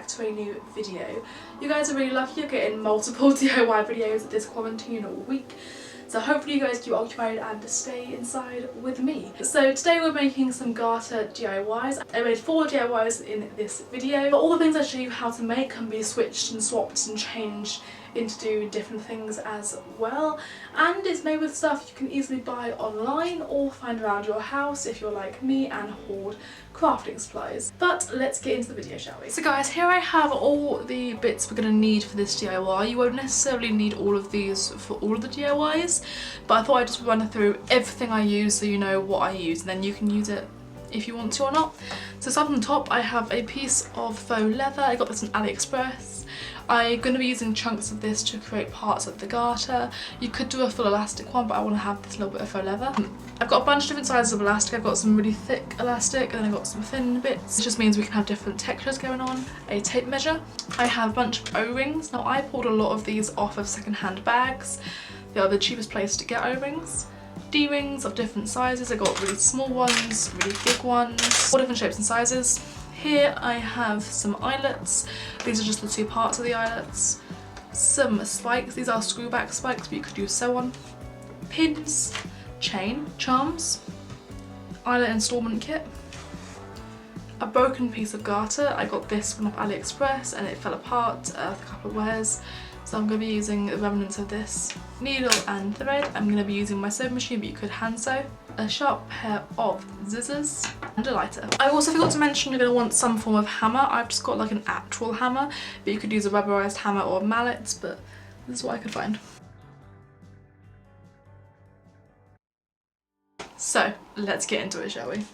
back to a new video. You guys are really lucky, you're getting multiple DIY videos this quarantine week. So hopefully you guys keep occupied and stay inside with me. So today we're making some garter DIYs. I made 4 DIYs in this video. But all the things I show you how to make can be switched and swapped and changed into do different things as well. And it's made with stuff you can easily buy online or find around your house if you're like me and hoard crafting supplies. But let's get into the video, shall we? So guys, here I have all the bits we're going to need for this DIY. You won't necessarily need all of these for all of the DIYs, but I thought I'd just run through everything I use so you know what I use, and then you can use it if you want to or not. So starting on the top, I have a piece of faux leather. I got this on AliExpress. I'm going to be using chunks of this to create parts of the garter. You could do a full elastic one, but I want to have this little bit of faux leather. I've got a bunch of different sizes of elastic. I've got some really thick elastic and then I've got some thin bits. It just means we can have different textures going on. A tape measure. I have a bunch of O-rings. Now I pulled a lot of these off of secondhand bags. They are the cheapest place to get O-rings. D-rings of different sizes. I got really small ones, really big ones, all different shapes and sizes. Here I have some eyelets. These are just the 2 parts of the eyelets. Some spikes. These are screw back spikes, but you could use sew on. Pins, chain, charms, eyelet installment kit. A broken piece of garter. I got this from off AliExpress and it fell apart with a couple of wears. So I'm going to be using the remnants of this. Needle and thread. I'm going to be using my sewing machine, but you could hand sew. A sharp pair of scissors and a lighter. I also forgot to mention you're going to want some form of hammer. I've just got like an actual hammer, but you could use a rubberized hammer or mallets, but this is what I could find. So let's get into it, shall we?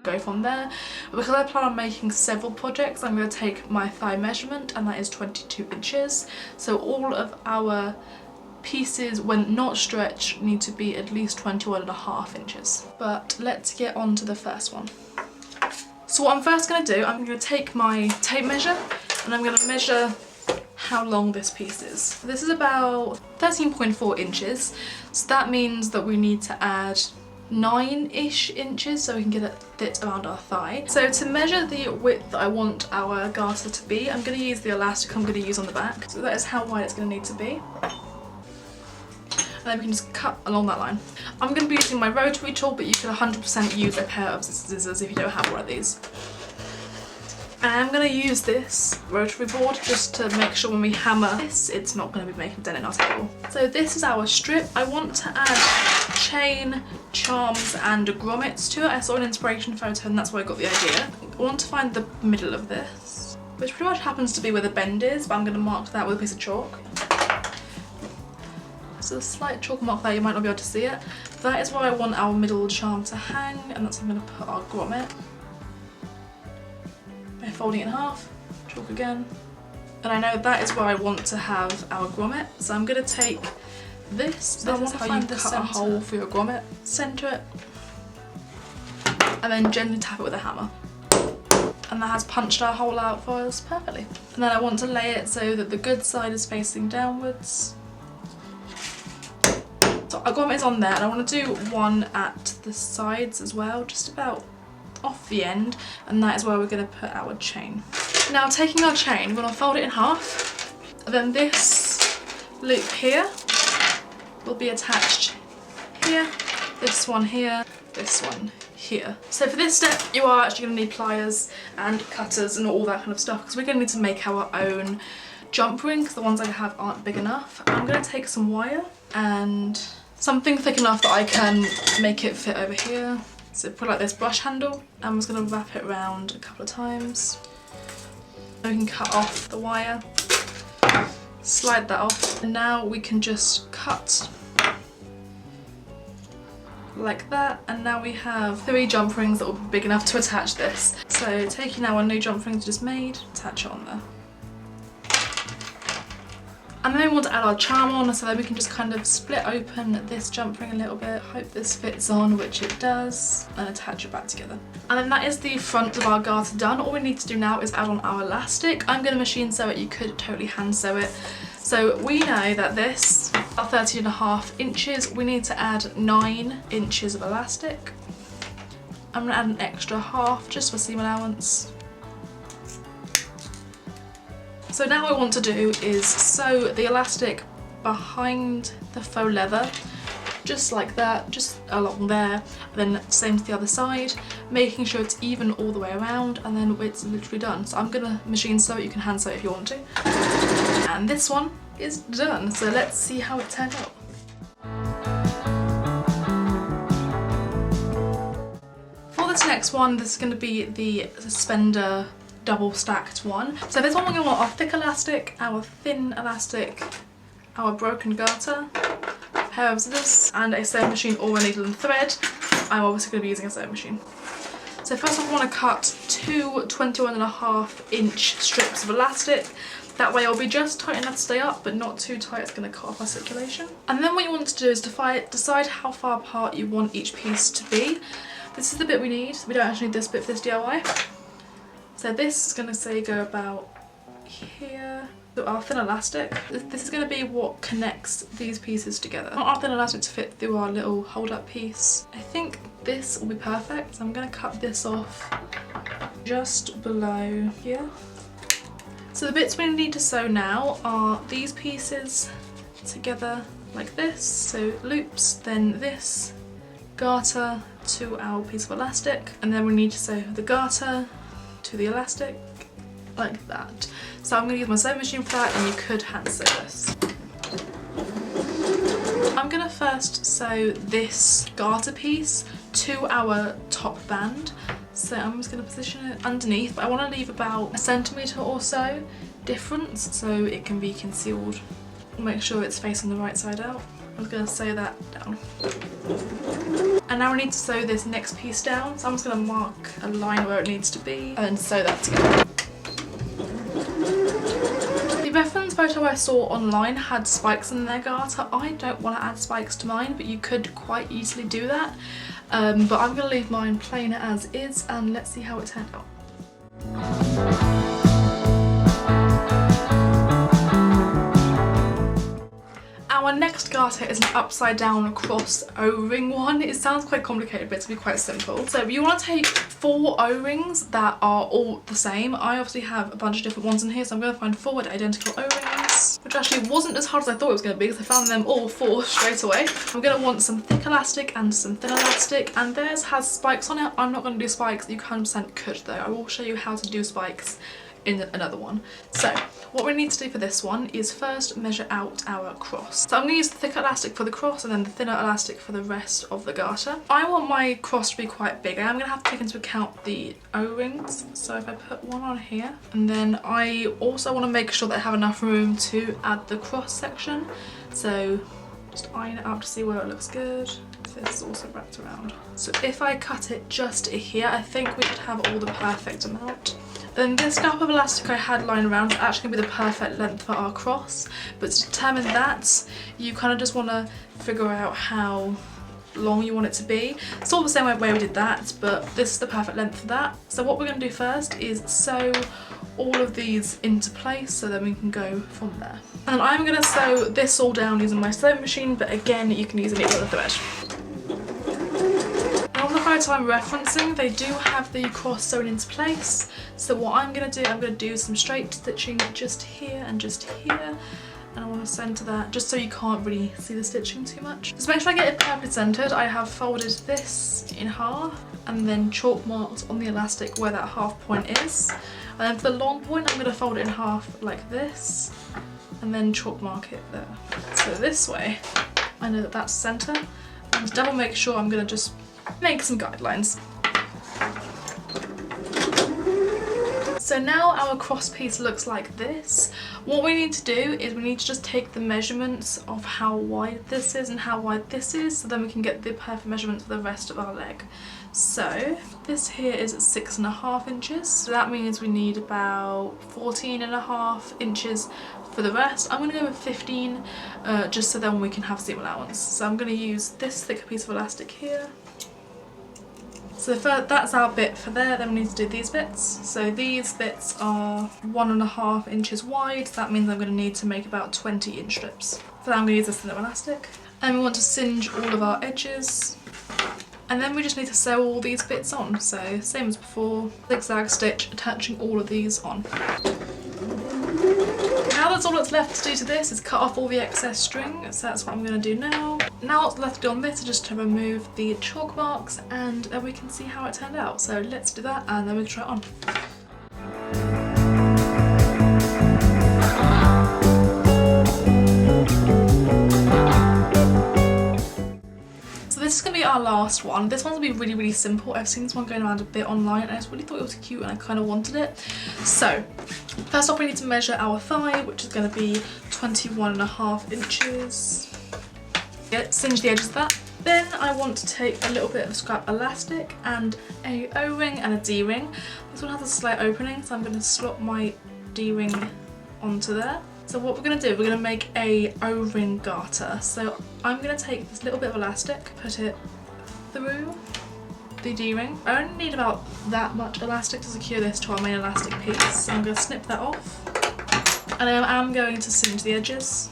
Go from there. But because I plan on making several projects, I'm going to take my thigh measurement, and that is 22 inches. So all of our pieces, when not stretched, need to be at least 21.5 inches. But let's get on to the first one. So what I'm first going to do, I'm going to take my tape measure and I'm going to measure how long this piece is. This is about 13.4 inches, so that means that we need to add 9-ish inches so we can get it fit around our thigh. So to measure the width that I want our garter to be, I'm going to use the elastic I'm going to use on the back. So that is how wide it's going to need to be. And then we can just cut along that line. I'm going to be using my rotary tool, but you can 100% use a pair of scissors if you don't have one of these. And I'm going to use this rotary board just to make sure when we hammer this, it's not going to be making a dent in our table. So this is our strip. I want to add chain, charms and grommets to it. I saw an inspiration photo and that's where I got the idea. I want to find the middle of this, which pretty much happens to be where the bend is, but I'm going to mark that with a piece of chalk. So a slight chalk mark there, you might not be able to see it. That is where I want our middle charm to hang, and that's where I'm going to put our grommet. By folding it in half, chalk again. And I know that is where I want to have our grommet, so I'm going to take this. This is how you cut a hole for your grommet. Centre it, and then gently tap it with a hammer. And that has punched our hole out for us perfectly. And then I want to lay it so that the good side is facing downwards. So our grommet is on there, and I want to do one at the sides as well, just about off the end, and that is where we're going to put our chain. Now taking our chain, we're going to fold it in half, and then this loop here will be attached here, this one here, this one here. So for this step you are actually going to need pliers and cutters and all that kind of stuff, because we're going to need to make our own jump ring, because the ones I have aren't big enough. I'm going to take some wire and something thick enough that I can make it fit over here. So put like this brush handle, and I'm just going to wrap it around a couple of times. We can cut off the wire, slide that off, and now we can just cut like that, and now we have 3 jump rings that will be big enough to attach this. So taking our new jump rings we just made, attach it on there. And then we want to add our charm on, so that we can just kind of split open this jump ring a little bit, hope this fits on, which it does, and attach it back together. And then that is the front of our garter done. All we need to do now is add on our elastic. I'm going to machine sew it, you could totally hand sew it. So we know that this, about 13.5 inches, we need to add 9 inches of elastic. I'm going to add an extra half just for seam allowance. So now what I want to do is sew the elastic behind the faux leather, just like that, just along there, and then same to the other side, making sure it's even all the way around, and then it's literally done. So I'm gonna machine sew it, you can hand sew it if you want to. And this one is done, so let's see how it turned out. For this next one, this is going to be the suspender double stacked one. So this one we're going to want our thick elastic, our thin elastic, our broken garter, a pair of scissors, and a sewing machine or a needle and thread. I'm obviously going to be using a sewing machine. So first I want to cut two 21.5-inch strips of elastic. That way it'll be just tight enough to stay up, but not too tight it's going to cut off our circulation. And then what you want to do is decide how far apart you want each piece to be. This is the bit we need. We don't actually need this bit for this DIY. So this is going to say go about here. So our thin elastic, this is going to be what connects these pieces together. I want our thin elastic to fit through our little hold up piece. I think this will be perfect. So I'm going to cut this off just below here. So the bits we need to sew now are these pieces together like this. So loops, then this garter to our piece of elastic, and then we need to sew the garter to the elastic like that. So I'm going to use my sewing machine for that, and you could hand sew this. I'm going to first sew this garter piece to our top band. So I'm just going to position it underneath, but I want to leave about a centimetre or so difference so it can be concealed. Make sure it's facing the right side out. I'm just going to sew that down. And now I need to sew this next piece down, so I'm just going to mark a line where it needs to be and sew that together. The reference photo I saw online had spikes in their garter. I don't want to add spikes to mine, but you could quite easily do that. But I'm going to leave mine plain as is, and let's see how it turned out. Our next garter is an upside down cross O-ring one. It sounds quite complicated, but it's going to be quite simple. So you want to take 4 O-rings that are all the same. I obviously have a bunch of different ones in here, so I'm going to find 4 identical O-rings, which actually wasn't as hard as I thought it was going to be because I found them all 4 straight away. I'm going to want some thick elastic and some thin elastic, and theirs has spikes on it. I'm not going to do spikes. You 100% could though. I will show you how to do spikes in another one. So what we need to do for this one is first measure out our cross. So I'm going to use the thicker elastic for the cross and then the thinner elastic for the rest of the garter. I want my cross to be quite big. I am going to have to take into account the O-rings. So if I put one on here, and then I also want to make sure that I have enough room to add the cross section. So just iron it up to see where it looks good. This is also wrapped around. So if I cut it just here, I think we should have all the perfect amount. Then this scrap of elastic I had lying around is actually going to be the perfect length for our cross, but to determine that, you kind of just want to figure out how long you want it to be. It's all the same way we did that, but this is the perfect length for that. So what we're going to do first is sew all of these into place so then we can go from there. And I'm going to sew this all down using my sewing machine, but again you can use a needle and thread. On the photo I'm referencing, they do have the cross sewn into place. So what I'm going to do some straight stitching just here and just here. And I want to centre that just so you can't really see the stitching too much. Just make sure I get it perfectly centred. I have folded this in half and then chalk marked on the elastic where that half point is. And then for the long point I'm going to fold it in half like this and then chalk mark it there. So this way I know that that's centre. And to double make sure, I'm going to just make some guidelines. So now our cross piece looks like this. What we need to do is we need to just take the measurements of how wide this is and how wide this is, so then we can get the perfect measurements for the rest of our leg. So this here is 6.5 inches. So that means we need about 14.5 inches for the rest. I'm going to go with 15 just so then we can have seam allowance. So I'm going to use this thicker piece of elastic here. So that's our bit for there. Then we need to do these bits. So these bits are 1.5 inches wide. That means I'm going to need to make about 20-inch strips. For that I'm going to use this thinner elastic. And we want to singe all of our edges. And then we just need to sew all these bits on. So same as before, zigzag stitch, attaching all of these on. Now that's all that's left to do to this is cut off all the excess string, so that's what I'm going to do now. Now what's left to do on this is just to remove the chalk marks, and we can see how it turned out. So let's do that and then we'll try it on. This is going to be our last one. This one's going to be really, really simple. I've seen this one going around a bit online and I just really thought it was cute and I kind of wanted it. So, first off we need to measure our thigh, which is going to be 21.5 inches. Yeah, singe the edges of that. Then I want to take a little bit of scrap elastic and a O-ring and a D-ring. This one has a slight opening, so I'm going to slot my D-ring onto there. So what we're going to do, we're going to make a O-ring garter. So I'm going to take this little bit of elastic, put it through the D-ring. I only need about that much elastic to secure this to our main elastic piece. So I'm going to snip that off. And I am going to singe the edges.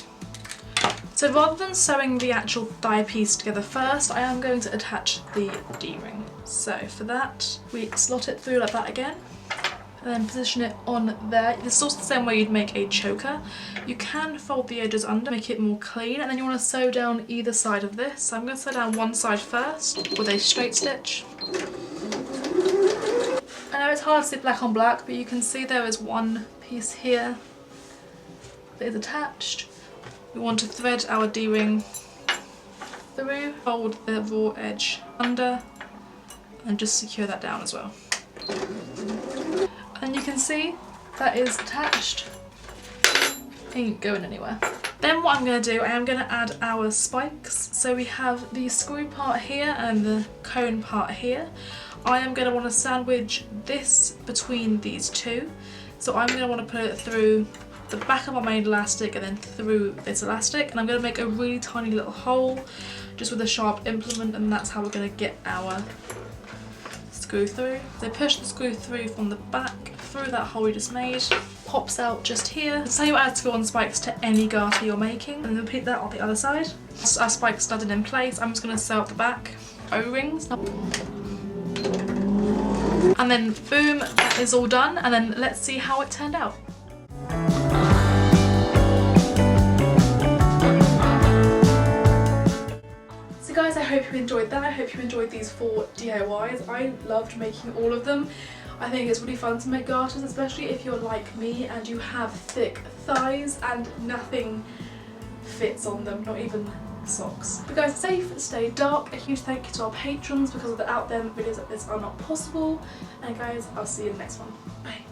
So rather than sewing the actual thigh piece together first, I am going to attach the D-ring. So for that, we slot it through like that again. And then position it on there. This is also the same way you'd make a choker. You can fold the edges under, make it more clean, and then you want to sew down either side of this. So I'm going to sew down one side first with a straight stitch. I know it's hard to see black on black, but you can see there is one piece here that is attached. We want to thread our D-ring through, fold the raw edge under, and just secure that down as well. And you can see that is attached, ain't going anywhere. Then what I'm going to do, I am going to add our spikes. So we have the screw part here and the cone part here. I am going to want to sandwich this between these two. So I'm going to want to put it through the back of our main elastic and then through this elastic. And I'm going to make a really tiny little hole just with a sharp implement, and that's how we're going to get our screw through. So push the screw through from the back through that hole we just made, pops out just here. That's how you add screw-on spikes to any garter you're making, and repeat that on the other side. Our spikes studded in place, I'm just going to sew up the back O-rings. And then boom, that is all done, and then let's see how it turned out. So guys, I hope you enjoyed that. I hope you enjoyed these 4 DIYs. I loved making all of them. I think it's really fun to make garters, especially if you're like me and you have thick thighs and nothing fits on them, not even socks. But guys, stay safe, stay dark. A huge thank you to our patrons, because without them videos like this are not possible. And guys, I'll see you in the next one. Bye.